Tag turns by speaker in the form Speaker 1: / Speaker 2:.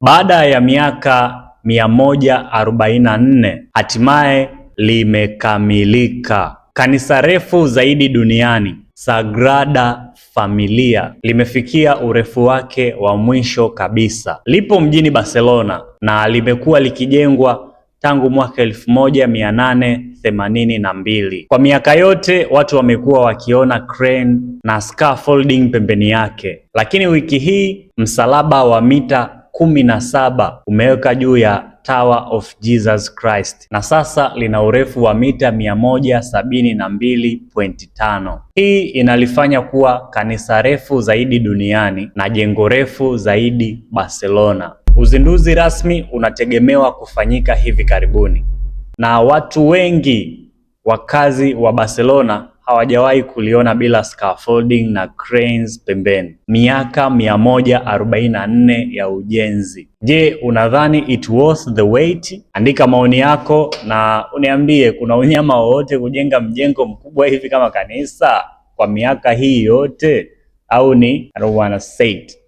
Speaker 1: Baada ya miaka 144 hatimaye limekamilika. Kanisa refu zaidi duniani, Sagrada Familia, limefikia urefu wake wa mwisho kabisa. Lipo mjini Barcelona na limekuwa likijengwa tangu mwaka 1882. Kwa miaka yote watu wamekuwa wakiona crane na scaffolding pembeni yake, lakini wiki hii msalaba wa mita 17 umeweka juu ya Tower of Jesus Christ na sasa lina urefu wa mita 172.5. Hii inalifanya kuwa kanisa refu zaidi duniani na jengo refu zaidi Barcelona. Uzinduzi rasmi unategemewa kufanyika hivi karibuni, na watu wengi wakazi wa Barcelona hawajawahi kuliona bila scaffolding na cranes pembeni. Miaka 144 ya ujenzi. Je, unadhani it was the wait? Andika maoni yako na uniambie, kuna unyama wowote kujenga mjengo mkubwa hivi kama kanisa kwa miaka hii yote, au ni I don't wanna say it.